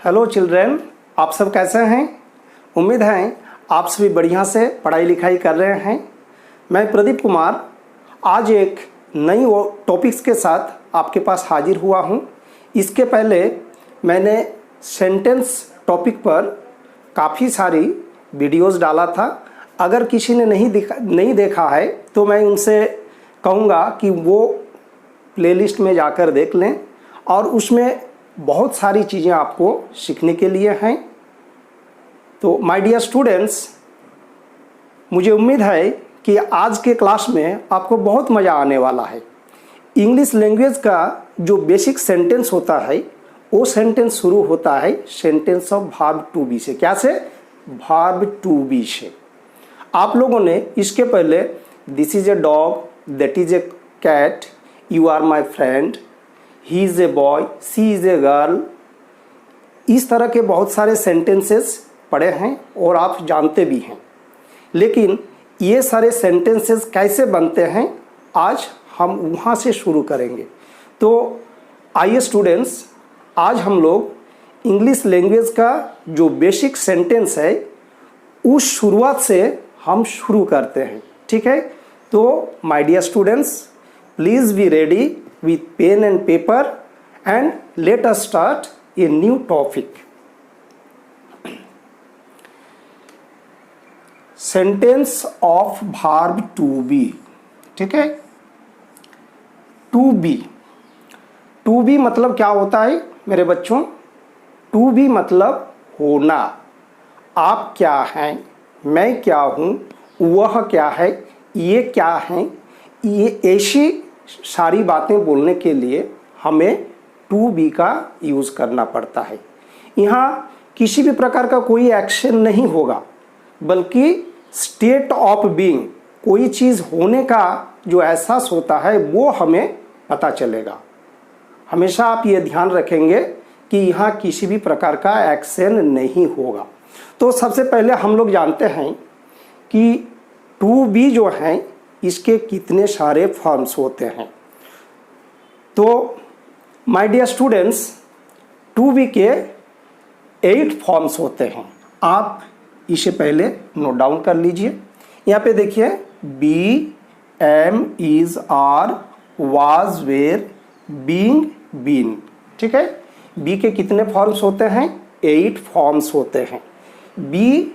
Hello children, आप सब कैसे हैं। उम्मीद है आप सभी बढ़िया से पढ़ाई लिखाई कर रहे हैं। मैं प्रदीप कुमार आज एक नई टॉपिक्स के साथ आपके पास हाजिर हुआ हूं। इसके पहले मैंने सेंटेंस टॉपिक पर काफ़ी सारी वीडियोस डाला था। अगर किसी ने नहीं देखा है तो मैं उनसे कहूँगा कि वो प्लेलिस्ट में जाकर देख लें और उसमें बहुत सारी चीज़ें आपको सीखने के लिए हैं। तो माय डियर स्टूडेंट्स, मुझे उम्मीद है कि आज के क्लास में आपको बहुत मज़ा आने वाला है। इंग्लिश लैंग्वेज का जो बेसिक सेंटेंस होता है वो सेंटेंस शुरू होता है sentence of verb to be से। क्या से? वर्ब टू बी से। आप लोगों ने इसके पहले this is a dog, that is a cat, you are my friend, he is a boy, she is a girl, इस तरह के बहुत सारे सेंटेंसेस पढ़े हैं और आप जानते भी हैं। लेकिन ये सारे सेंटेंसेस कैसे बनते हैं आज हम वहाँ से शुरू करेंगे। तो आइए स्टूडेंट्स, आज हम लोग इंग्लिश लैंग्वेज का जो बेसिक सेंटेंस है उस शुरुआत से हम शुरू करते हैं। ठीक है? तो my dear students, please be ready with pen and paper and let us start a new topic. Sentence of verb to be. ठीक है? To be. To be मतलब क्या होता है मेरे बच्चों? To be मतलब होना। आप क्या हैं, मैं क्या हूँ, वह क्या है, ये क्या है, ये ऐसी सारी बातें बोलने के लिए हमें टू बी का यूज़ करना पड़ता है। यहाँ किसी भी प्रकार का कोई एक्शन नहीं होगा, बल्कि स्टेट ऑफ बीइंग, कोई चीज़ होने का जो एहसास होता है वो हमें पता चलेगा। हमेशा आप ये ध्यान रखेंगे कि यहाँ किसी भी प्रकार का एक्शन नहीं होगा। तो सबसे पहले हम लोग जानते हैं कि टू बी जो है इसके कितने सारे फॉर्म्स होते हैं। तो my dear students, to be के 8 फॉर्म्स होते हैं। आप इसे पहले नोट डाउन कर लीजिए। यहाँ पे देखिए, be, am, is, are, was, were, being, been. ठीक है? बी के कितने फॉर्म्स होते हैं? 8 फॉर्म्स होते हैं। बी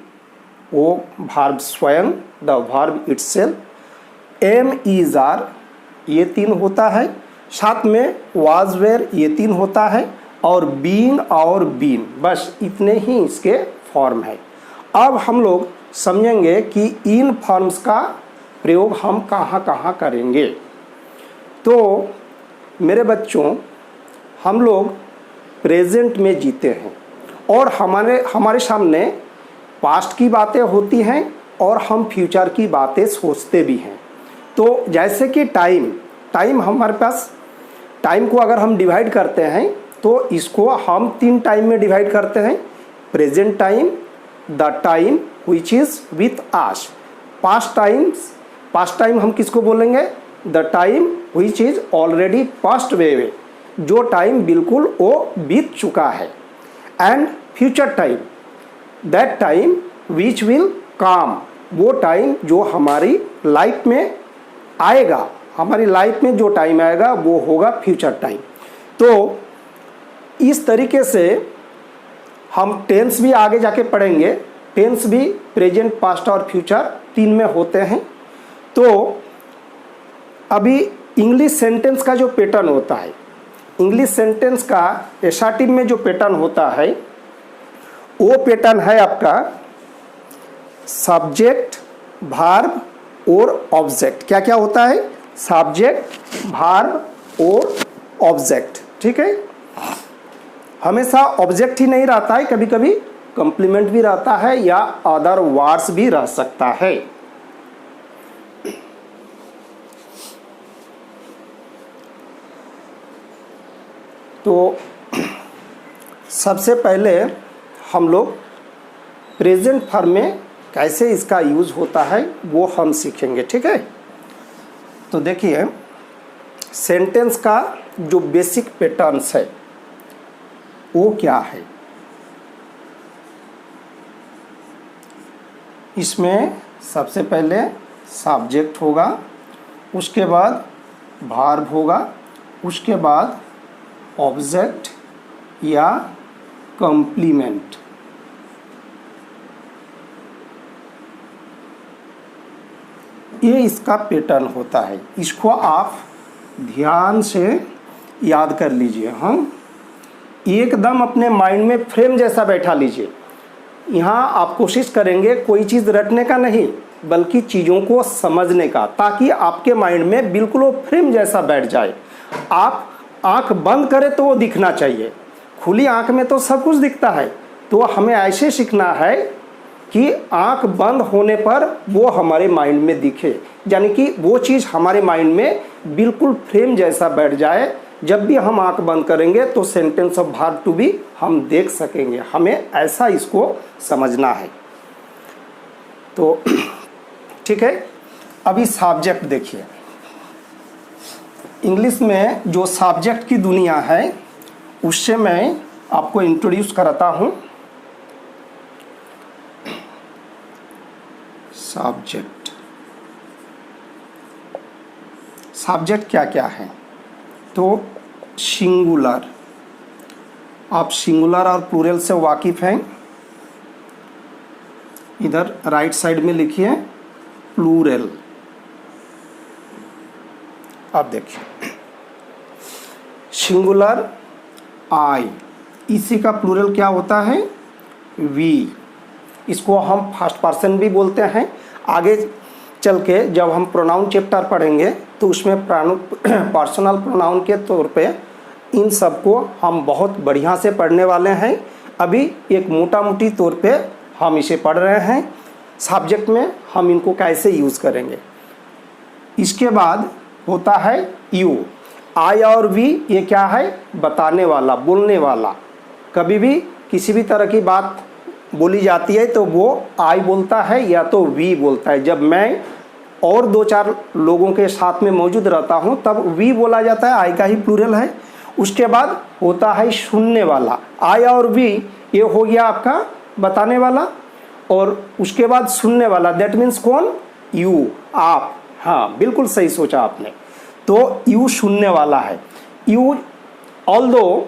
वो वर्ब स्वयं, the verb itself. Am, is, are, ये 3 होता है। साथ में वाज, वेर, ये 3 होता है। और बीइंग और बीन, बस इतने ही इसके फॉर्म है। अब हम लोग समझेंगे कि इन फॉर्म्स का प्रयोग हम कहाँ कहाँ करेंगे। तो मेरे बच्चों, हम लोग प्रेजेंट में जीते हैं और हमारे सामने पास्ट की बातें होती हैं और हम फ्यूचर की बातें सोचते भी हैं। तो जैसे कि टाइम हमारे पास, टाइम को अगर हम डिवाइड करते हैं तो इसको हम 3 टाइम में डिवाइड करते हैं। Present time, the time which is with us. Past time हम किसको बोलेंगे? The time which is already past way, जो टाइम बिल्कुल वो बीत चुका है। And future time, that time which will come, वो टाइम जो हमारी लाइफ में आएगा। हमारी लाइफ में जो टाइम आएगा वो होगा फ्यूचर टाइम। तो इस तरीके से हम टेंस भी आगे जाके पढ़ेंगे। टेंस भी प्रेजेंट, पास्ट और फ्यूचर 3 में होते हैं। तो अभी इंग्लिश सेंटेंस का जो पैटर्न होता है, इंग्लिश सेंटेंस का एसआरटी में जो पैटर्न होता है वो पैटर्न है आपका सब्जेक्ट, वर्ब और ऑब्जेक्ट। क्या क्या होता है? सब्जेक्ट, वर्ब और ऑब्जेक्ट। ठीक है? हमेशा ऑब्जेक्ट ही नहीं रहता है, कभी कभी कंप्लीमेंट भी रहता है या अदर वर्ड्स भी रह सकता है। तो सबसे पहले हम लोग प्रेजेंट फॉर्म में कैसे इसका यूज़ होता है वो हम सीखेंगे। ठीक है? तो देखिए, सेंटेंस का जो बेसिक पैटर्न्स है वो क्या है। इसमें सबसे पहले सब्जेक्ट होगा, उसके बाद वर्ब होगा, उसके बाद ऑब्जेक्ट या कॉम्प्लीमेंट। ये इसका पैटर्न होता है, इसको आप ध्यान से याद कर लीजिए। हम एकदम अपने माइंड में फ्रेम जैसा बैठा लीजिए। यहाँ आप कोशिश करेंगे कोई चीज़ रटने का नहीं, बल्कि चीज़ों को समझने का, ताकि आपके माइंड में बिल्कुल वो फ्रेम जैसा बैठ जाए। आप आंख बंद करें तो वो दिखना चाहिए, खुली आंख में तो सब कुछ दिखता है। तो हमें ऐसे सीखना है कि आंख बंद होने पर वो हमारे माइंड में दिखे, यानी कि वो चीज़ हमारे माइंड में बिल्कुल फ्रेम जैसा बैठ जाए। जब भी हम आंख बंद करेंगे तो sentence of verb to be हम देख सकेंगे। हमें ऐसा इसको समझना है। तो ठीक है, अभी सब्जेक्ट देखिए। इंग्लिश में जो सब्जेक्ट की दुनिया है उससे मैं आपको इंट्रोड्यूस कराता हूँ। सब्जेक्ट, सब्जेक्ट क्या क्या है? तो सिंगुलर, आप सिंगुलर और प्लूरल से वाकिफ़ हैं। इधर राइट साइड में लिखिए प्लूरल। आप देखिए सिंगुलर आई, इसी का प्लूरल क्या होता है? वी। इसको हम फर्स्ट पर्सन भी बोलते हैं। आगे चल के जब हम प्रोनाउन चैप्टर पढ़ेंगे तो उसमें पर्सनल प्रोनाउन के तौर पे इन सबको हम बहुत बढ़िया से पढ़ने वाले हैं। अभी एक मोटा मोटी तौर पे हम इसे पढ़ रहे हैं। सब्जेक्ट में हम इनको कैसे यूज़ करेंगे। इसके बाद होता है यू। आई और वी, ये क्या है? बताने वाला, बोलने वाला। कभी भी किसी भी तरह की बात बोली जाती है तो वो आई बोलता है या तो वी बोलता है। जब मैं और दो चार लोगों के साथ में मौजूद रहता हूँ तब वी बोला जाता है, आई का ही प्लूरल है। उसके बाद होता है सुनने वाला। आई और वी ये हो गया आपका बताने वाला, और उसके बाद सुनने वाला, दैट मीन्स कौन? यू, आप। हाँ, बिल्कुल सही सोचा आपने। तो यू सुनने वाला है। You, although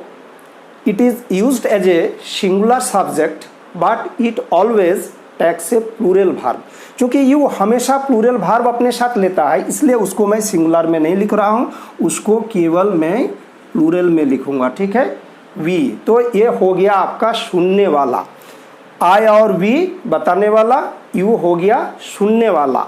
it is used as a singular subject but it always takes a plural verb. क्योंकि यू हमेशा प्लूरल वर्ब अपने साथ लेता है, इसलिए उसको मैं सिंगुलर में नहीं लिख रहा हूँ, उसको केवल मैं प्लूरल में लिखूंगा। ठीक है, वी। तो ये हो गया आपका सुनने वाला। आई और वी बताने वाला, यू हो गया सुनने वाला।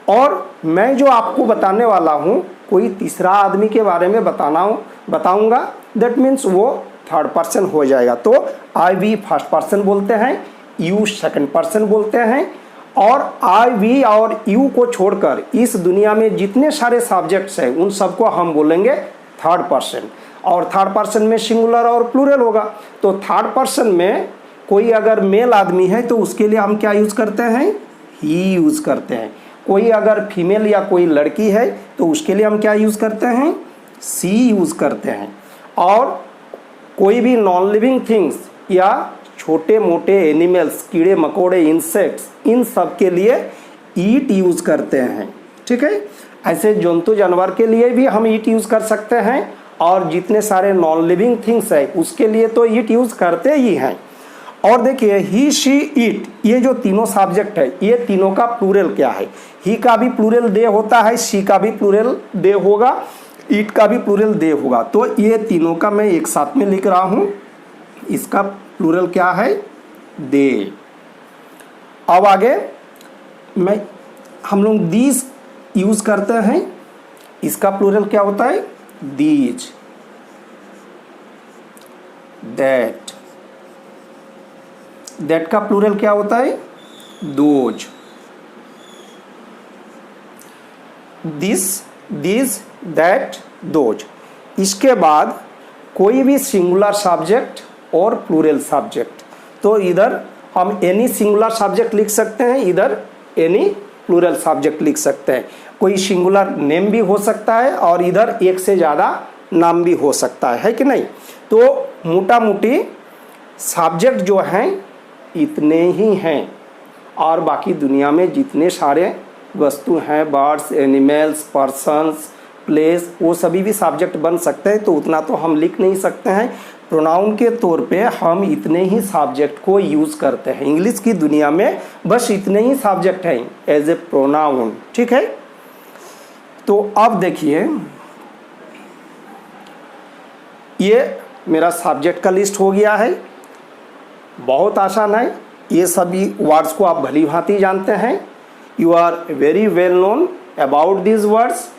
और मैं जो आपको बताने वाला हूँ कोई तीसरा आदमी के बारे में बताऊंगा, दैट मीन्स वो थर्ड पर्सन हो जाएगा। तो आई वी फर्स्ट पर्सन बोलते हैं, यू सेकंड पर्सन बोलते हैं। और आई वी और यू को छोड़कर इस दुनिया में जितने सारे सब्जेक्ट्स हैं उन सबको हम बोलेंगे थर्ड पर्सन। और थर्ड पर्सन में सिंगुलर और प्लूरल होगा। तो थर्ड पर्सन में कोई अगर मेल आदमी है तो उसके लिए हम क्या यूज़ करते हैं? ही यूज़ करते हैं। कोई अगर फीमेल या कोई लड़की है तो उसके लिए हम क्या यूज़ करते हैं? सी यूज़ करते हैं। और कोई भी नॉन लिविंग थिंग्स या छोटे मोटे एनिमल्स, कीड़े मकोड़े, इंसेक्ट्स, इन सब के लिए ईट यूज़ करते हैं। ठीक है, ऐसे जंतु जानवर के लिए भी हम ईट यूज़ कर सकते हैं, और जितने सारे नॉन लिविंग थिंग्स है उसके लिए तो ईट यूज़ करते ही हैं। और देखिए ही, शी, इट, ये जो तीनों सब्जेक्ट है ये तीनों का प्लूरल क्या है? ही का भी प्लूरल दे होता है, शी का भी प्लूरल दे होगा, ईट का भी प्लूरल दे होगा। तो ये तीनों का मैं एक साथ में लिख रहा हूँ। इसका प्लूरल क्या है? दे। अब आगे हम लोग दीज यूज़ करते हैं। इसका प्लूरल क्या होता है? दीज। दैट, दैट का प्लूरल क्या होता है? Those. This, this, that, those. इसके बाद कोई भी सिंगुलर सब्जेक्ट और प्लूरल सब्जेक्ट, तो इधर हम एनी सिंगुलर सब्जेक्ट लिख सकते हैं, इधर एनी प्लूरल सब्जेक्ट लिख सकते हैं। कोई सिंगुलर नेम भी हो सकता है और इधर एक से ज़्यादा नाम भी हो सकता है कि नहीं? तो मोटा मोटी सब्जेक्ट जो हैं इतने ही हैं, और बाकी दुनिया में जितने सारे वस्तु हैं, बर्ड्स, एनिमल्स, पर्सन्स, प्लेस, वो सभी भी सब्जेक्ट बन सकते हैं। तो उतना तो हम लिख नहीं सकते हैं। प्रोनाउन के तौर पे हम इतने ही सब्जेक्ट को यूज़ करते हैं। इंग्लिश की दुनिया में बस इतने ही सब्जेक्ट हैं एज ए प्रोनाउन, ठीक है। तो अब देखिए, ये मेरा सब्जेक्ट का लिस्ट हो गया है। बहुत आसान है, ये सभी वर्ड्स को आप भली भांति जानते हैं। You are very well known about this words.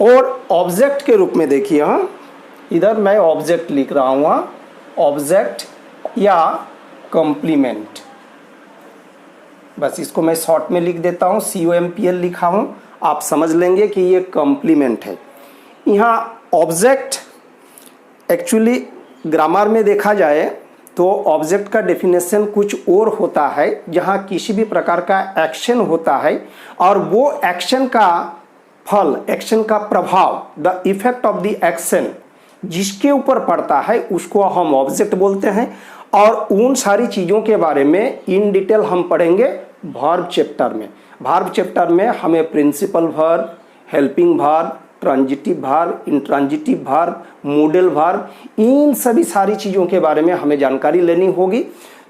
और ऑब्जेक्ट के रूप में देखिए, हाँ, इधर मैं ऑब्जेक्ट लिख रहा हूँ, ऑब्जेक्ट या कॉम्प्लीमेंट। बस इसको मैं शॉर्ट में लिख देता हूँ, COMPL लिखा हूँ, आप समझ लेंगे कि ये कॉम्प्लीमेंट है। यहाँ ऑब्जेक्ट एक्चुअली ग्रामर में देखा जाए तो ऑब्जेक्ट का डेफिनेशन कुछ और होता है, जहाँ किसी भी प्रकार का एक्शन होता है और वो एक्शन का फल, एक्शन का प्रभाव, the effect of the action जिसके ऊपर पड़ता है उसको हम ऑब्जेक्ट बोलते हैं। और उन सारी चीज़ों के बारे में इन डिटेल हम पढ़ेंगे वर्ब चैप्टर में। वर्ब चैप्टर में हमें principal verb, helping verb, transitive verb, intransitive verb, modal verb, इन सभी सारी चीज़ों के बारे में हमें जानकारी लेनी होगी।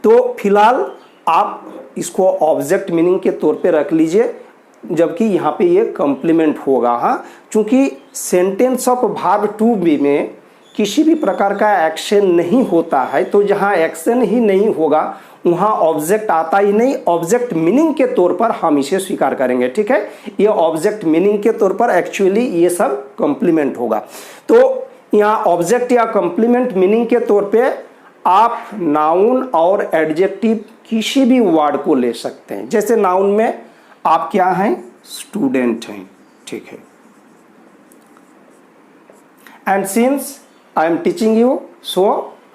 तो फिलहाल आप इसको ऑब्जेक्ट मीनिंग के तौर पे रख लीजिए, जबकि यहाँ पे ये कॉम्प्लीमेंट होगा। हाँ, चूँकि sentence of verb to be में किसी भी प्रकार का एक्शन नहीं होता है, तो जहाँ एक्शन ही नहीं होगा वहाँ ऑब्जेक्ट आता ही नहीं। ऑब्जेक्ट मीनिंग के तौर पर हम इसे स्वीकार करेंगे, ठीक है। ये ऑब्जेक्ट मीनिंग के तौर पर एक्चुअली ये सब कॉम्प्लीमेंट होगा। तो यहाँ ऑब्जेक्ट या कॉम्प्लीमेंट मीनिंग के तौर पे आप नाउन और एडजेक्टिव किसी भी वर्ड को ले सकते हैं। जैसे नाउन में आप क्या हैं, स्टूडेंट हैं, ठीक है। And since I am teaching you so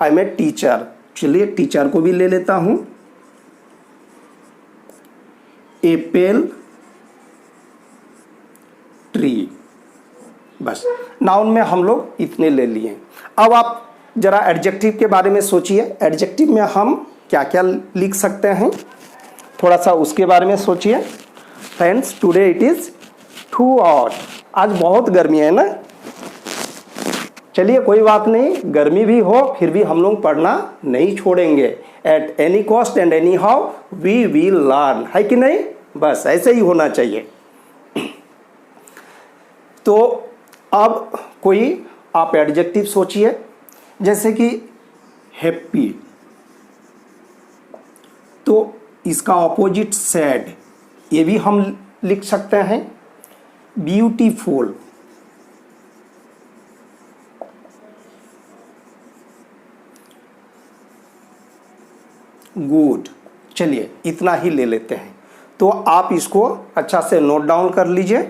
I am a teacher. चलिए टीचर को भी ले लेता हूं। एप्पल ट्री, बस नाउन में हम लोग इतने ले लिए। अब आप जरा एडजेक्टिव के बारे में सोचिए। एडजेक्टिव में हम क्या क्या लिख सकते हैं, थोड़ा सा उसके बारे में सोचिए। Friends, today it is too hot. आज बहुत गर्मी है ना। चलिए कोई बात नहीं, गर्मी भी हो फिर भी हम लोग पढ़ना नहीं छोड़ेंगे। At any cost and anyhow we will learn, है कि नहीं। बस ऐसे ही होना चाहिए। तो अब कोई आप एडजेक्टिव सोचिए, जैसे कि हैप्पी, तो इसका ऑपोजिट सैड, ये भी हम लिख सकते हैं। Beautiful, good. चलिए इतना ही ले लेते हैं। तो आप इसको अच्छा से नोट डाउन कर लीजिए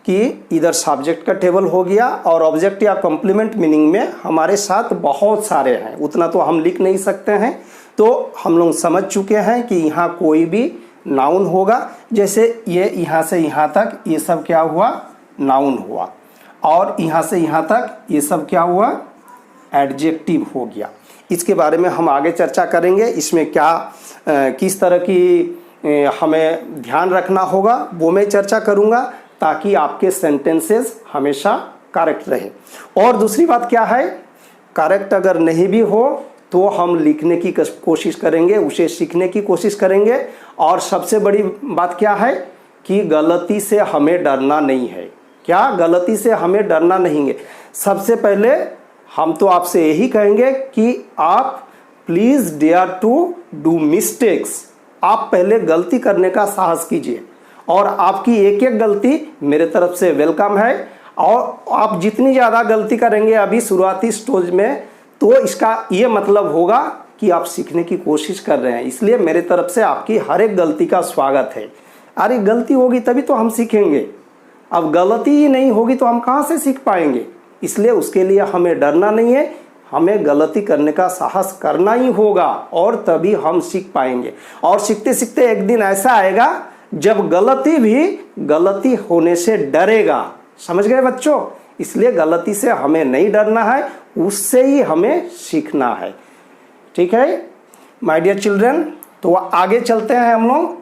कि इधर सब्जेक्ट का टेबल हो गया और ऑब्जेक्ट या कॉम्प्लीमेंट मीनिंग में हमारे साथ बहुत सारे हैं, उतना तो हम लिख नहीं सकते हैं। तो हम लोग समझ चुके हैं कि यहाँ कोई भी नाउन होगा। जैसे ये यहाँ से यहाँ तक ये सब क्या हुआ, नाउन हुआ। और यहाँ से यहाँ तक ये सब क्या हुआ, एडजेक्टिव हो गया। इसके बारे में हम आगे चर्चा करेंगे। इसमें क्या किस तरह की हमें ध्यान रखना होगा वो मैं चर्चा करूँगा, ताकि आपके सेंटेंसेस हमेशा करेक्ट रहे। और दूसरी बात क्या है, करेक्ट अगर नहीं भी हो तो हम लिखने की कोशिश करेंगे, उसे सीखने की कोशिश करेंगे। और सबसे बड़ी बात क्या है कि गलती से हमें डरना नहीं है। क्या गलती से हमें डरना नहीं है। सबसे पहले हम तो आपसे यही कहेंगे कि आप please dare to do mistakes. आप पहले गलती करने का साहस कीजिए और आपकी एक एक गलती मेरे तरफ से वेलकम है। और आप जितनी ज़्यादा गलती करेंगे अभी शुरुआती स्टेज में, तो इसका ये मतलब होगा कि आप सीखने की कोशिश कर रहे हैं। इसलिए मेरे तरफ से आपकी हर एक गलती का स्वागत है। अरे गलती होगी तभी तो हम सीखेंगे। अब गलती ही नहीं होगी तो हम कहाँ से सीख पाएंगे। इसलिए उसके लिए हमें डरना नहीं है, हमें गलती करने का साहस करना ही होगा और तभी हम सीख पाएंगे। और सीखते सीखते एक दिन ऐसा आएगा जब गलती भी गलती होने से डरेगा। समझ गए बच्चों। इसलिए गलती से हमें नहीं डरना है, उससे ही हमें सीखना है। ठीक है माय डियर चिल्ड्रन। तो आगे चलते हैं हम लोग।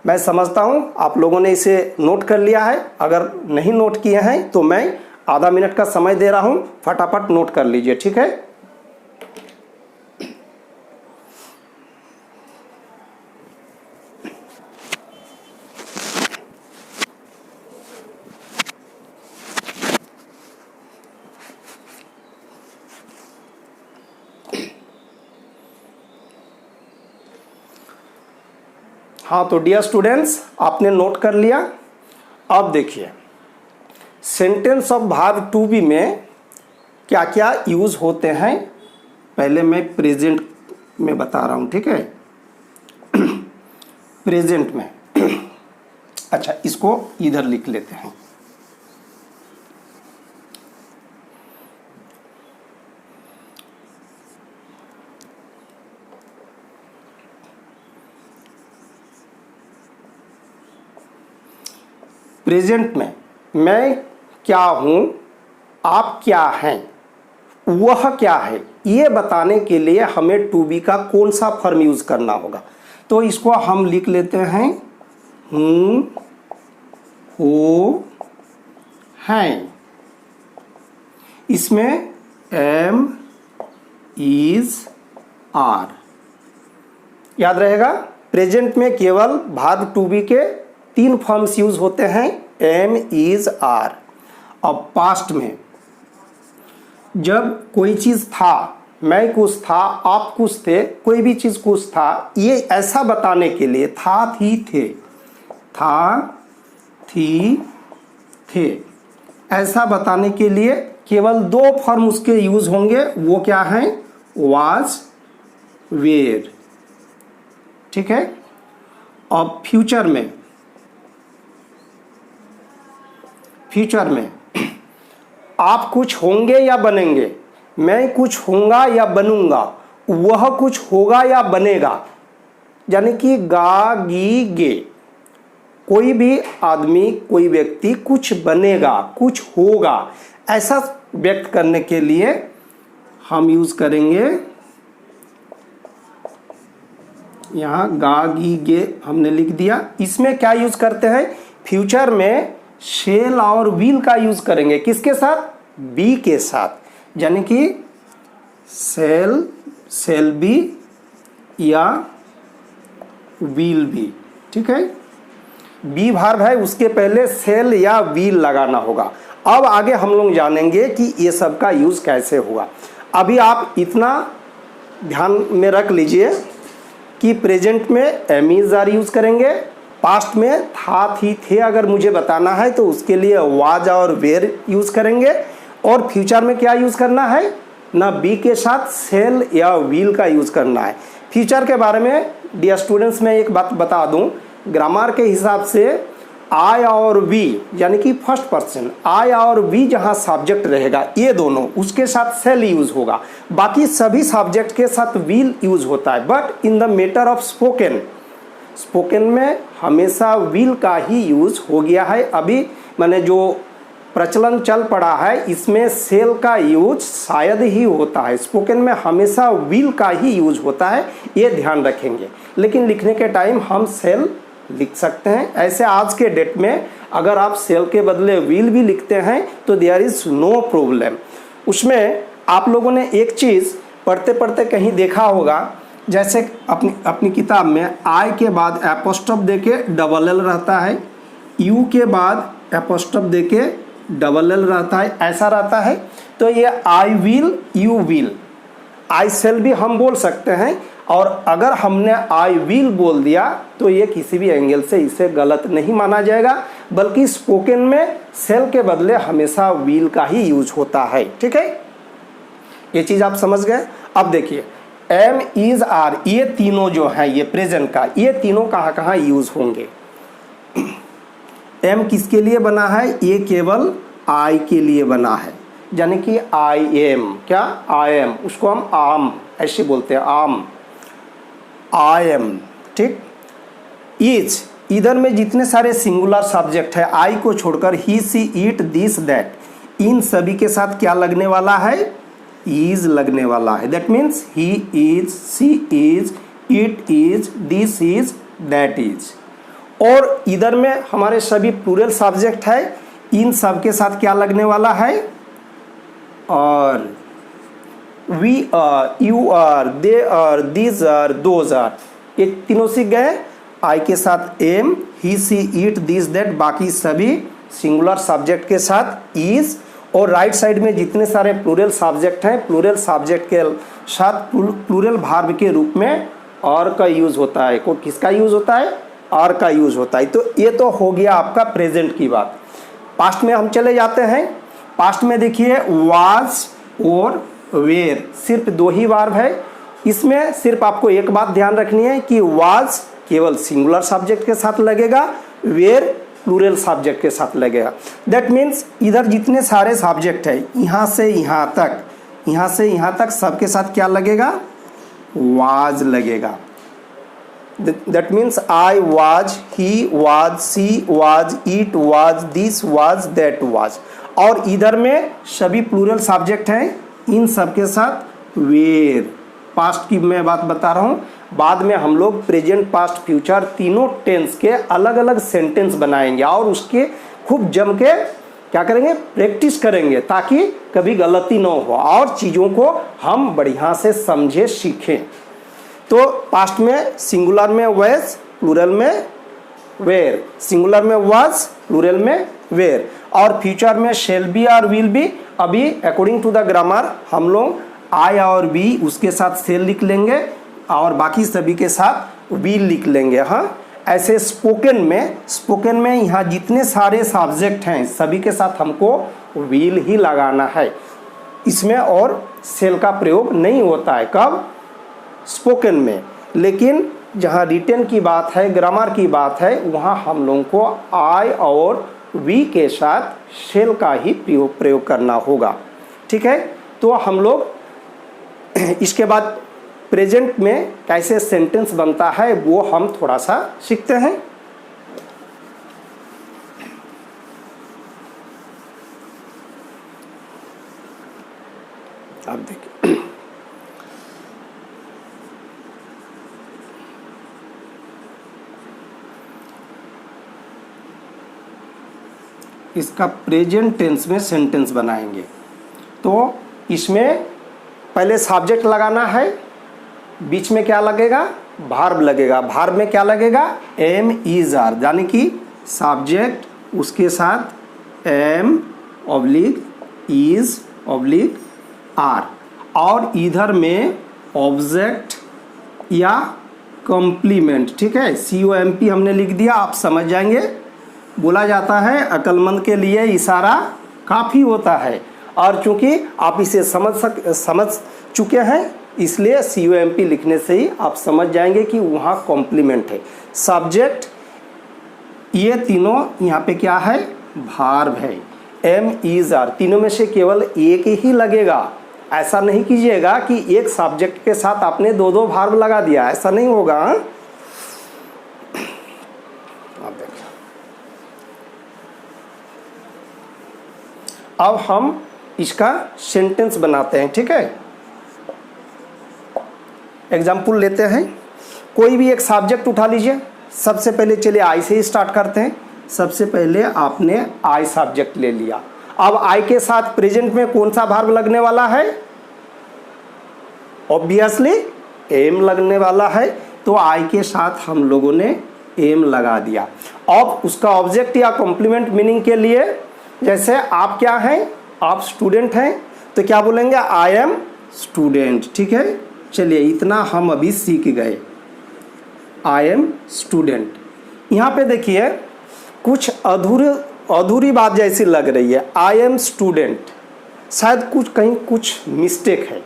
मैं समझता हूँ आप लोगों ने इसे नोट कर लिया है। अगर नहीं नोट किए हैं तो मैं आधा मिनट का समय दे रहा हूँ, फटाफट नोट कर लीजिए, ठीक है। हाँ, तो डियर स्टूडेंट्स, आपने नोट कर लिया। अब देखिए sentence of verb to be में क्या क्या यूज़ होते हैं, पहले मैं प्रेजेंट में बता रहा हूँ, ठीक है। प्रेजेंट में अच्छा, इसको इधर लिख लेते हैं। प्रेजेंट में मैं क्या हूँ, आप क्या हैं, वह क्या है, ये बताने के लिए हमें टू बी का कौन सा फॉर्म यूज़ करना होगा। तो इसको हम लिख लेते हैं हूँ, हो, हैं। इसमें एम, इज, आर याद रहेगा। प्रेजेंट में केवल वर्ब टू बी के 3 फॉर्म्स यूज होते हैं, एम, इज, आर। अब पास्ट में जब कोई चीज़ था, मैं कुछ था, आप कुछ थे, कोई भी चीज़ कुछ था, ये ऐसा बताने के लिए था, थी, थे, था, थी, थे, ऐसा बताने के लिए केवल 2 फॉर्म उसके यूज होंगे। वो क्या हैं, वाज, वेयर, ठीक है। अब फ्यूचर में आप कुछ होंगे या बनेंगे, मैं कुछ होऊंगा या बनूंगा, वह कुछ होगा या बनेगा, यानी कि गा, गी, गे। कोई भी आदमी, कोई व्यक्ति कुछ बनेगा, कुछ होगा, ऐसा व्यक्त करने के लिए हम यूज करेंगे, यहाँ गा, गी, गे हमने लिख दिया। इसमें क्या यूज करते हैं, फ्यूचर में शेल और विल का यूज करेंगे, किसके साथ, बी के साथ, यानी कि सेल, सेल बी या विल बी, ठीक है। बी वर्ब है, उसके पहले सेल या विल लगाना होगा। अब आगे हम लोग जानेंगे कि ये सब का यूज कैसे हुआ। अभी आप इतना ध्यान में रख लीजिए कि प्रेजेंट में एम, इज, आर यूज करेंगे, पास्ट में था, थी, थे अगर मुझे बताना है तो उसके लिए वाज और वेयर यूज करेंगे, और फ्यूचर में क्या यूज करना है, ना बी के साथ सेल या विल का यूज करना है। फ्यूचर के बारे में डियर स्टूडेंट्स मैं एक बात बता दूं, ग्रामर के हिसाब से आई और वी, यानी कि फर्स्ट पर्सन, आई और वी जहां सब्जेक्ट रहेगा, ये दोनों, उसके साथ सेल यूज होगा। बाकी सभी सब्जेक्ट के साथ विल यूज होता है। But in the matter of spoken, spoken में हमेशा विल का ही यूज हो गया है। अभी मैंने जो प्रचलन चल पड़ा है, इसमें सेल का यूज शायद ही होता है। स्पोकन में हमेशा विल का ही यूज होता है, ये ध्यान रखेंगे। लेकिन लिखने के टाइम हम सेल लिख सकते हैं। ऐसे आज के डेट में अगर आप सेल के बदले विल भी लिखते हैं तो देयर इज नो प्रॉब्लम। उसमें आप लोगों ने एक चीज़ पढ़ते पढ़ते कहीं देखा होगा, जैसे अपनी किताब में आई के बाद एपोस्ट्रोफ देके डबल एल रहता है, यू के बाद एपोस्ट्रोफ देके डबल एल रहता है, ऐसा रहता है। तो ये I will, you will, I shall भी हम बोल सकते हैं, और अगर हमने आई विल बोल दिया तो ये किसी भी एंगल से इसे गलत नहीं माना जाएगा, बल्कि स्पोकन में सेल के बदले हमेशा विल का ही यूज होता है, ठीक है। ये चीज़ आप समझ गए। अब देखिए एम, इज, आर, ये तीनों जो हैं, ये प्रेजेंट का, ये तीनों कहाँ कहाँ यूज होंगे। एम किसके लिए बना है, ये केवल आई के लिए बना है, यानी कि आई एम, क्या, आई एम, उसको हम आम ऐसे बोलते हैं, आम, आई एम, ठीक। इज, इधर में जितने सारे सिंगुलर सब्जेक्ट है आई को छोड़कर, ही, सी, इट, दिस, दैट, इन सभी के साथ क्या लगने वाला है, इज लगने वाला है। That means he is, she is, it is, this is, that is. और इधर में हमारे सभी प्लूरल सब्जेक्ट है, इन सब के साथ क्या लगने वाला है, और we are, you are, they are, these are, those are, ये तीनों सीख गए। आई के साथ am, he she it this that, बाकी सभी सिंगुलर सब्जेक्ट के साथ इज, और राइट साइड में जितने सारे प्लूरल सब्जेक्ट हैं, प्लूरल सब्जेक्ट के साथ प्लूरल वर्ब के रूप में और का यूज होता है। को किसका यूज होता है, और का यूज होता है। तो ये तो हो गया आपका प्रेजेंट की बात। पास्ट में हम चले जाते हैं। पास्ट में देखिए वाज और वेर, सिर्फ दो ही वर्ब है। इसमें सिर्फ आपको एक बात ध्यान रखनी है कि वाज केवल सिंगुलर सब्जेक्ट के साथ लगेगा, वेर प्लूरल सब्जेक्ट के साथ लगेगा। दैट मीन्स इधर जितने सारे सब्जेक्ट है, यहाँ से यहाँ तक, यहाँ से यहाँ तक सबके साथ क्या लगेगा, वाज लगेगा। That means I was, he was, she was, it was, this was, that was. और इधर में सभी प्लूरल सब्जेक्ट हैं, इन सब के साथ वेर। पास्ट की मैं बात बता रहा हूँ, बाद में हम लोग प्रेजेंट, पास्ट, फ्यूचर तीनों टेंस के अलग अलग सेंटेंस बनाएंगे और उसके खूब जम के क्या करेंगे, प्रैक्टिस करेंगे, ताकि कभी गलती ना हो और चीज़ों को हम बढ़िया से समझे, सीखें। तो पास्ट में सिंगुलर में वेज, प्लूरल में वेर, सिंगुलर में वाज, प्लूरल में वेर, और फ्यूचर में शेल बी और विल बी। अभी अकॉर्डिंग टू द ग्रामर हम लोग आई और बी उसके साथ शेल लिख लेंगे और बाकी सभी के साथ विल लिख लेंगे। हाँ, ऐसे स्पोकन में यहाँ जितने सारे सब्जेक्ट हैं सभी के साथ हमको विल ही लगाना है, इसमें और शेल का प्रयोग नहीं होता है। कब, स्पोकन में। लेकिन जहाँ रिटन की बात है, ग्रामर की बात है, वहाँ हम लोगों को आई और वी के साथ शेल का ही प्रयोग करना होगा। ठीक है, तो हम लोग इसके बाद प्रेजेंट में कैसे सेंटेंस बनता है वो हम थोड़ा सा सीखते हैं। आप देखिए, इसका प्रेजेंट टेंस में सेंटेंस बनाएंगे। तो इसमें पहले सब्जेक्ट लगाना है, बीच में क्या लगेगा, वर्ब लगेगा। वर्ब में क्या लगेगा, एम इज आर, यानी कि सब्जेक्ट उसके साथ am oblique is oblique are, और इधर में ऑब्जेक्ट या कॉम्प्लीमेंट। ठीक है, COMP हमने लिख दिया, आप समझ जाएंगे। बोला जाता है अक्लमंद के लिए इशारा काफ़ी होता है, और चूंकि आप इसे समझ चुके हैं, इसलिए COMP लिखने से ही आप समझ जाएंगे कि वहाँ कॉम्प्लीमेंट है। सब्जेक्ट, ये तीनों यहाँ पे क्या है, वर्ब है। एम इज आर, तीनों में से केवल एक ही लगेगा। ऐसा नहीं कीजिएगा कि एक सब्जेक्ट के साथ आपने दो दो वर्ब लगा दिया, ऐसा नहीं होगा। आप देखिए, अब हम इसका सेंटेंस बनाते हैं। ठीक है, एग्जाम्पल लेते हैं। कोई भी एक सब्जेक्ट उठा लीजिए। सबसे पहले चलिए आई से ही स्टार्ट करते हैं। सबसे पहले आपने आई सब्जेक्ट ले लिया। अब आई के साथ प्रेजेंट में कौन सा वर्ब लगने वाला है, ऑब्वियसली एम लगने वाला है। तो आई के साथ हम लोगों ने एम लगा दिया। अब उसका ऑब्जेक्ट या कॉम्प्लीमेंट मीनिंग के लिए, जैसे आप क्या हैं, आप स्टूडेंट हैं, तो क्या बोलेंगे, आई एम स्टूडेंट। ठीक है, चलिए इतना हम अभी सीख गए, आई एम स्टूडेंट। यहाँ पे देखिए कुछ अधूरी बात जैसी लग रही है, आई एम स्टूडेंट, शायद कहीं कुछ मिस्टेक है।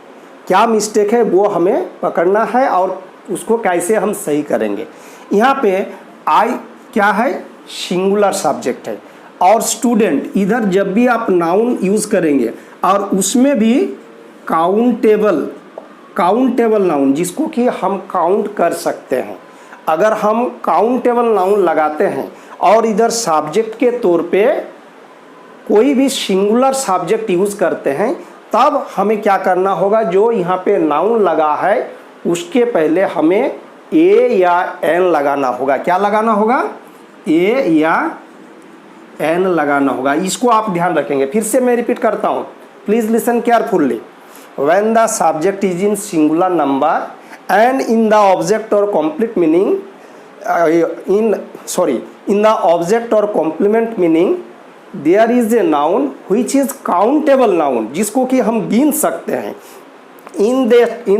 क्या मिस्टेक है वो हमें पकड़ना है और उसको कैसे हम सही करेंगे। यहाँ पे आई क्या है, सिंगुलर सब्जेक्ट है, और स्टूडेंट इधर जब भी आप नाउन यूज करेंगे और उसमें भी काउंटेबल नाउन, जिसको कि हम काउंट कर सकते हैं। अगर हम काउंटेबल नाउन लगाते हैं और इधर सब्जेक्ट के तौर पे कोई भी सिंगुलर सब्जेक्ट यूज करते हैं, तब हमें क्या करना होगा, जो यहाँ पे नाउन लगा है उसके पहले हमें ए या एन लगाना होगा। क्या लगाना होगा, ए या एन लगाना होगा, इसको आप ध्यान रखेंगे। फिर से मैं रिपीट करता हूँ, please listen carefully. When the subject is in singular number and in the object और complete meaning in the object or complement meaning there is a noun which is countable noun, जिसको कि हम गिन सकते हैं। in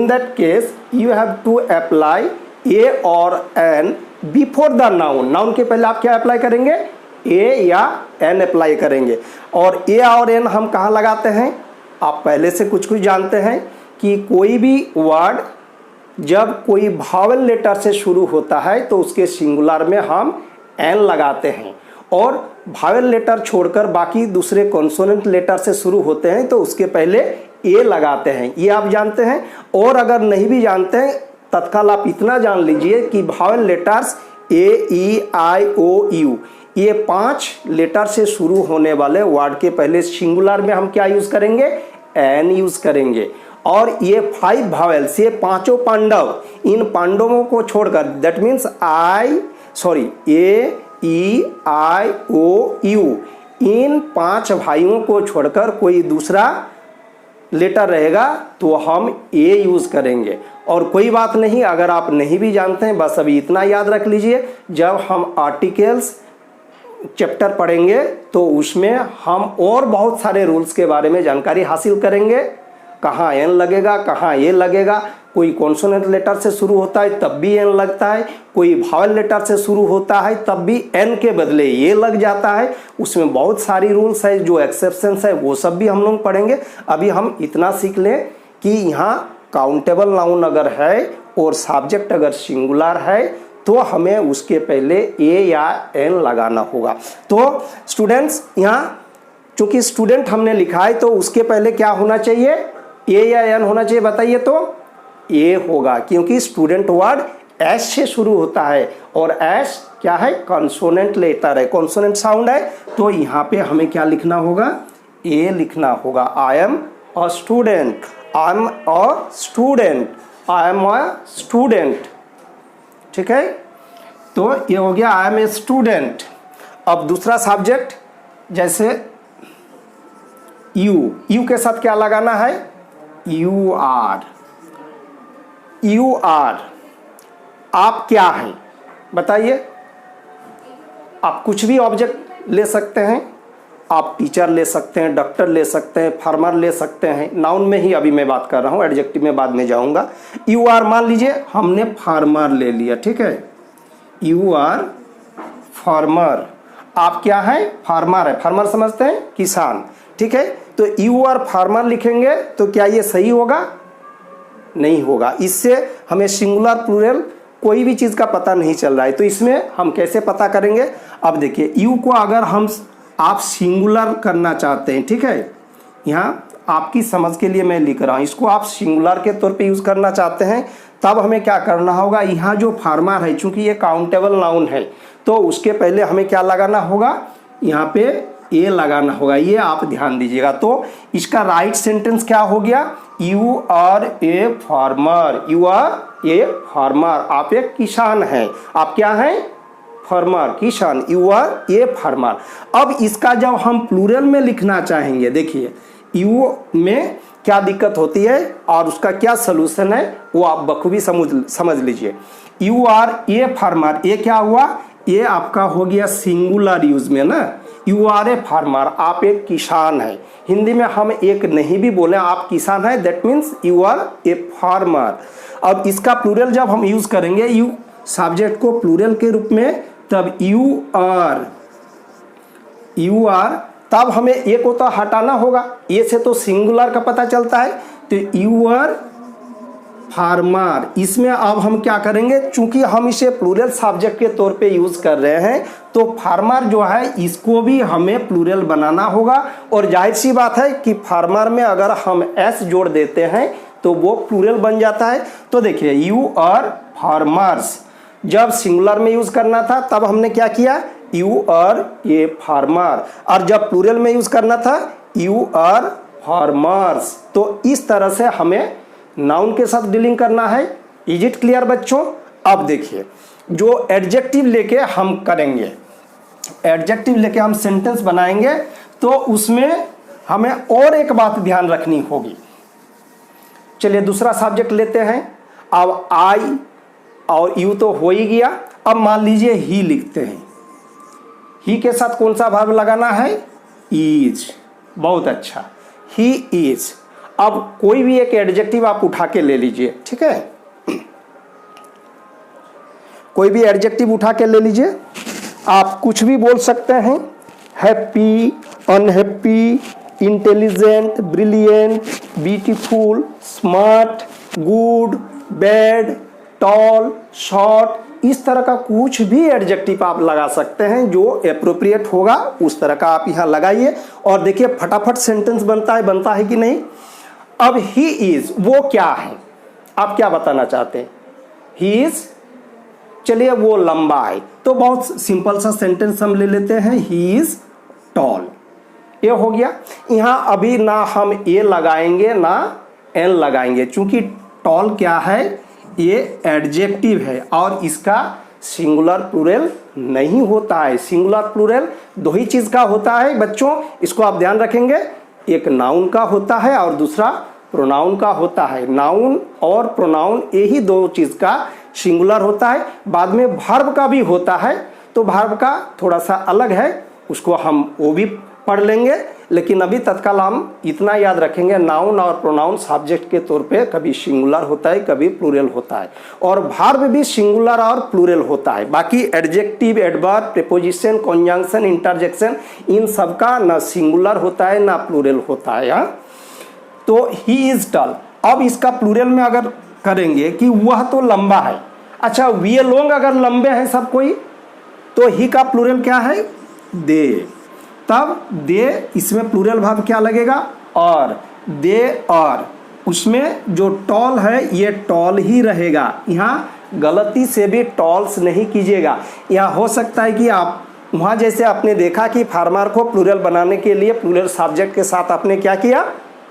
that case you have to apply a or n before the noun के पहले आप क्या अप्लाई करेंगे, a या n अप्लाई करेंगे। और a और n हम कहाँ लगाते हैं, आप पहले से कुछ जानते हैं कि कोई भी वर्ड जब कोई भावल लेटर से शुरू होता है तो उसके सिंगुलर में हम एन लगाते हैं, और भावल लेटर छोड़कर बाकी दूसरे कॉन्सोनेंट लेटर से शुरू होते हैं तो उसके पहले ए लगाते हैं। ये आप जानते हैं। और अगर नहीं भी जानते हैं तत्काल आप इतना जान लीजिए कि भावल letters A, E, I, O, you, ये 5 लेटर से शुरू होने वाले वर्ड के पहले सिंगुलर में हम क्या यूज़ करेंगे, एन यूज़ करेंगे। और ये 5 भावेल्स, ये 5 पांडव, इन पांडवों को छोड़कर that means A, E, I, O, U, इन 5 भाइयों को छोड़कर कोई दूसरा लेटर रहेगा तो हम ए यूज़ करेंगे। और कोई बात नहीं, अगर आप नहीं भी जानते हैं बस अभी इतना याद रख लीजिए, जब हम आर्टिकल्स चैप्टर पढ़ेंगे तो उसमें हम और बहुत सारे रूल्स के बारे में जानकारी हासिल करेंगे। कहाँ एन लगेगा, कहाँ ए लगेगा, कोई कॉन्सोनेंट लेटर से शुरू होता है तब भी एन लगता है, कोई भावल लेटर से शुरू होता है तब भी एन के बदले ए लग जाता है। उसमें बहुत सारी रूल्स है, जो एक्सेप्शंस है वो सब भी हम लोग पढ़ेंगे। अभी हम इतना सीख लें कि यहाँ काउंटेबल नाउन अगर है और सब्जेक्ट अगर सिंगुलर है तो हमें उसके पहले ए या एन लगाना होगा। तो स्टूडेंट्स, यहाँ चूंकि स्टूडेंट हमने लिखा है तो उसके पहले क्या होना चाहिए, ए या एन होना चाहिए, बताइए तो ए होगा, क्योंकि स्टूडेंट वर्ड एस से शुरू होता है और एस क्या है, कॉन्सोनेंट लेटर है, कॉन्सोनेंट साउंड है। तो यहाँ पे हमें क्या लिखना होगा, ए लिखना होगा। I am a student, I am a student, I am a student, ठीक है। तो ये हो गया आई एम ए स्टूडेंट। अब दूसरा सब्जेक्ट जैसे यू के साथ क्या लगाना है, यू आर, यू आर, आप क्या हैं बताइए। आप कुछ भी ऑब्जेक्ट ले सकते हैं, आप टीचर ले सकते हैं, डॉक्टर ले सकते हैं, फार्मर ले सकते हैं। नाउन में ही अभी मैं बात कर रहा हूँ, एडजेक्टिव में बाद में जाऊंगा। यू आर, मान लीजिए हमने फार्मर ले लिया, ठीक है, यू आर फार्मर, आप क्या हैं, फार्मर है, फार्मर समझते हैं, किसान, ठीक है। तो यू आर फार्मर लिखेंगे तो क्या ये सही होगा, नहीं होगा। इससे हमें सिंगुलर प्लूरल कोई भी चीज़ का पता नहीं चल रहा है। तो इसमें हम कैसे पता करेंगे, अब देखिए यू को अगर आप सिंगुलर करना चाहते हैं, ठीक है, यहाँ आपकी समझ के लिए मैं लिख रहा हूँ, इसको आप सिंगुलर के तौर पे यूज़ करना चाहते हैं तब हमें क्या करना होगा, यहाँ जो फार्मर है चूंकि ये काउंटेबल नाउन है तो उसके पहले हमें क्या लगाना होगा, यहाँ पे ए लगाना होगा। ये आप ध्यान दीजिएगा। तो इसका राइट सेंटेंस क्या हो गया, you are a farmer, you are a farmer, आप एक किसान हैं, आप क्या हैं, फार्मर, किसान, यू आर ए फार्मर। अब इसका जब हम प्लूरल में लिखना चाहेंगे, देखिए यू में क्या दिक्कत होती है और उसका क्या सलूशन है वो आप बखूबी समझ लीजिए। यू आर ए फार्मर, ये क्या हुआ, ये आपका हो गया सिंगुलर यूज में ना, यू आर ए फार्मर, आप एक किसान हैं। हिंदी में हम एक नहीं भी बोले, आप किसान हैं, that means you are a farmer. अब इसका प्लूरल जब हम यूज करेंगे यू सब्जेक्ट को प्लूरल के रूप में, तब यू आर, तब हमें एक को तो हटाना होगा, ये से तो सिंगुलर का पता चलता है। तो यू आर फार्मर, इसमें अब हम क्या करेंगे, चूंकि हम इसे प्लूरल सब्जेक्ट के तौर पे यूज कर रहे हैं तो फार्मर जो है इसको भी हमें प्लूरल बनाना होगा। और जाहिर सी बात है कि फार्मर में अगर हम एस जोड़ देते हैं तो वो प्लूरल बन जाता है। तो देखिए यू आर फार्मर्स, जब सिंगुलर में यूज करना था तब हमने क्या किया, यू आर ए फार्मर, और जब प्लूरल में यूज करना था यू आर फार्मर्स। तो इस तरह से हमें नाउन के साथ डीलिंग करना है। इज इट क्लियर बच्चों। अब देखिए जो एडजेक्टिव लेके हम करेंगे, एडजेक्टिव लेके हम सेंटेंस बनाएंगे तो उसमें हमें और एक बात ध्यान रखनी होगी। चलिए दूसरा सब्जेक्ट लेते हैं। अब आई और यू तो हो ही गया। अब मान लीजिए ही लिखते हैं। ही के साथ कौन सा वर्ब लगाना है? इज। बहुत अच्छा, ही इज। अब कोई भी एक एडजेक्टिव आप उठा के ले लीजिए, ठीक है? कोई भी एडजेक्टिव उठा के ले लीजिए। आप कुछ भी बोल सकते हैं, happy, unhappy, intelligent, brilliant, beautiful, smart, good, bad, tall, short, इस तरह का कुछ भी एडजेक्टिव आप लगा सकते हैं जो एप्रोप्रिएट होगा उस तरह का आप यहाँ लगाइए और देखिए फटाफट सेंटेंस बनता है कि नहीं। अब ही इज वो क्या है, आप क्या बताना चाहते हैं? ही इज, चलिए वो लंबा है, तो बहुत सिंपल सा सेंटेंस हम ले लेते हैं, ही इज टॉल। ये हो गया। यहाँ अभी ना हम ए लगाएंगे ना एन लगाएंगे, क्योंकि टॉल क्या है? ये एडजेक्टिव है और इसका सिंगुलर प्लूरल नहीं होता है। सिंगुलर प्लूरल दो ही चीज का होता है बच्चों, इसको आप ध्यान रखेंगे। एक नाउन का होता है और दूसरा प्रोनाउन का होता है। नाउन और प्रोनाउन यही दो चीज का सिंगुलर होता है। बाद में वर्ब का भी होता है, तो वर्ब का थोड़ा सा अलग है, उसको हम वो भी पढ़ लेंगे। लेकिन अभी तत्काल हम इतना याद रखेंगे, नाउन और प्रोनाउन सब्जेक्ट के तौर पे कभी सिंगुलर होता है कभी प्लूरल होता है, और वर्ब भी सिंगुलर और प्लूरल होता है। बाकी एडजेक्टिव, एडवर्ब, प्रीपोजिशन, कॉन्जंक्शन, इंटरजेक्शन, इन सब का ना सिंगुलर होता है ना प्लूरल होता है। हाँ, तो ही इज टॉल। अब इसका प्लूरल में अगर करेंगे कि वह तो लंबा है, अच्छा वी लोग अगर लंबे हैं सब कोई, तो ही का प्लूरल क्या है? दे। तब दे, इसमें प्लूरल भाव क्या लगेगा? और। दे और, उसमें जो टॉल है ये टॉल ही रहेगा। यहाँ गलती से भी टॉल्स नहीं कीजिएगा। यहाँ हो सकता है कि आप वहाँ जैसे आपने देखा कि फार्मर को प्लूरल बनाने के लिए प्लूरल सब्जेक्ट के साथ आपने क्या किया?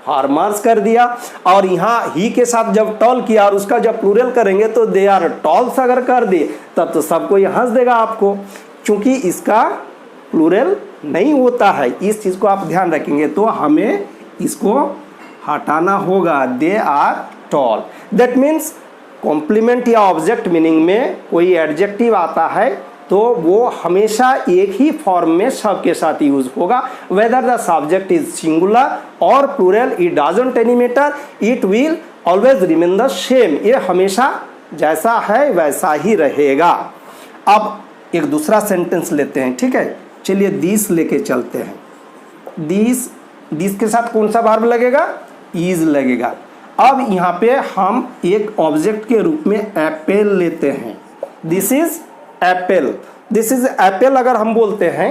फार्मर्स कर दिया, और यहाँ ही के साथ जब टॉल किया और उसका जब प्लूरल करेंगे तो दे आर टॉल्स अगर कर दिए तब तो सबको हंस देगा आपको, क्योंकि इसका प्लूरल नहीं होता है। इस चीज को आप ध्यान रखेंगे, तो हमें इसको हटाना होगा। They are tall. That means complement या ऑब्जेक्ट मीनिंग में कोई एडजेक्टिव आता है तो वो हमेशा एक ही फॉर्म में सब के साथ यूज होगा, whether the subject is singular और plural, it doesn't any matter, it will always remain the same. ये हमेशा जैसा है वैसा ही रहेगा। अब एक दूसरा सेंटेंस लेते हैं, ठीक है? चलिए दिस लेके चलते हैं। दिस के साथ कौन सा वर्ब लगेगा? इज लगेगा। अब यहाँ पे हम एक ऑब्जेक्ट के रूप में एप्पल लेते हैं। This is Apple. This is Apple अगर हम बोलते हैं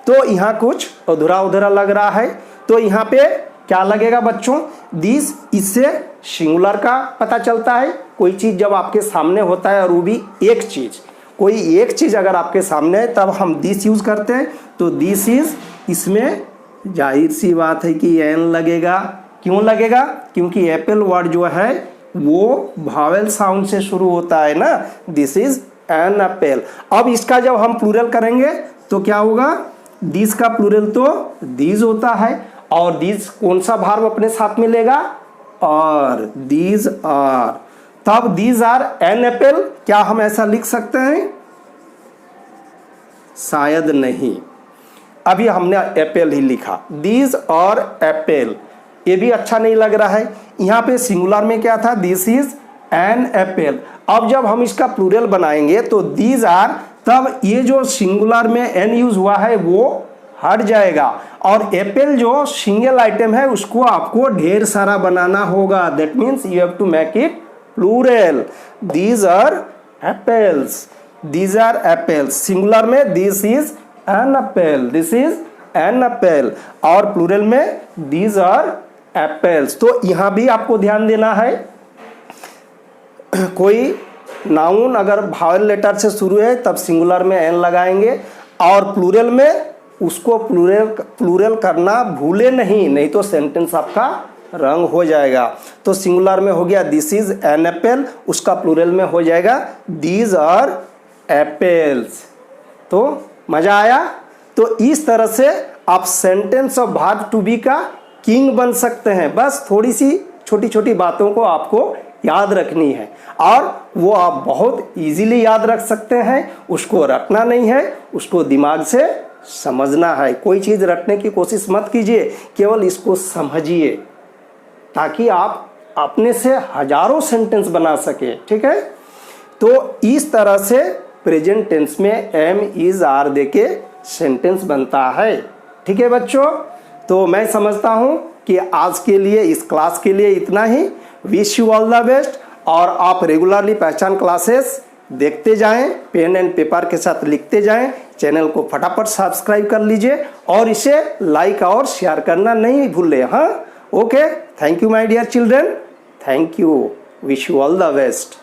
तो यहाँ कुछ अधूरा अधूरा लग रहा है, तो यहाँ पे क्या लगेगा बच्चों? दिस, इससे सिंगुलर का पता चलता है। कोई चीज जब आपके सामने होता है और वो भी एक चीज, कोई एक चीज अगर आपके सामने है तब हम दिस यूज करते हैं। तो दिस इज, इसमें जाहिर सी बात है कि एन लगेगा। क्यों लगेगा? क्योंकि एप्पल वर्ड जो है वो वावेल साउंड से शुरू होता है ना। This is an Apple. अब इसका जब हम प्लूरल करेंगे तो क्या होगा? दिस का प्लूरल तो दीज होता है, और दीज कौन सा वर्ब अपने साथ में लेगा? और। These are. तब दीज आर एन एप्पल। क्या हम ऐसा लिख सकते हैं? शायद नहीं। अभी हमने एप्पल ही लिखा, दीज और एप्पल, ये भी अच्छा नहीं लग रहा है। यहाँ पे सिंगुलर में क्या था? This is an Apple. अब जब हम इसका प्लूरल बनाएंगे तो दीज आर, तब ये जो सिंगुलर में एन यूज हुआ है वो हट जाएगा, और एप्पल जो सिंगल आइटम है उसको आपको ढेर सारा बनाना होगा। That means you have to make it plural. These are apples. These are apples. Singular में this is an apple, this is an apple, और प्लूरल में दीज आर एप्पल्स। तो यहाँ भी आपको ध्यान देना है, कोई नाउन अगर वावेल लेटर से शुरू है तब सिंगुलर में एन लगाएंगे, और प्लूरल में उसको प्लूरल करना भूले नहीं, नहीं तो सेंटेंस आपका रंग हो जाएगा। तो सिंगुलर में हो गया दिस इज एन एप्पल, उसका प्लूरल में हो जाएगा दीज आर एप्पल्स। तो मजा आया? तो इस तरह से आप sentence of verb to be का किंग बन सकते हैं। बस थोड़ी सी छोटी छोटी बातों को आपको याद रखनी है और वो आप बहुत इजीली याद रख सकते हैं। उसको रटना नहीं है, उसको दिमाग से समझना है। कोई चीज़ रटने की कोशिश मत कीजिए, केवल इसको समझिए ताकि आप अपने से हजारों सेंटेंस बना सके। ठीक है, तो इस तरह से प्रेजेंट टेंस में एम इज आर देके सेंटेंस बनता है। ठीक है बच्चों, तो मैं समझता हूँ कि आज के लिए इस क्लास के लिए इतना ही। Wish you all the best और आप रेगुलरली पहचान क्लासेस देखते जाएं, पेन एंड पेपर के साथ लिखते जाएं। चैनल को फटाफट सब्सक्राइब कर लीजिए और इसे लाइक और शेयर करना नहीं भूलें। हाँ, okay, thank you my dear children, thank you, wish you all the best.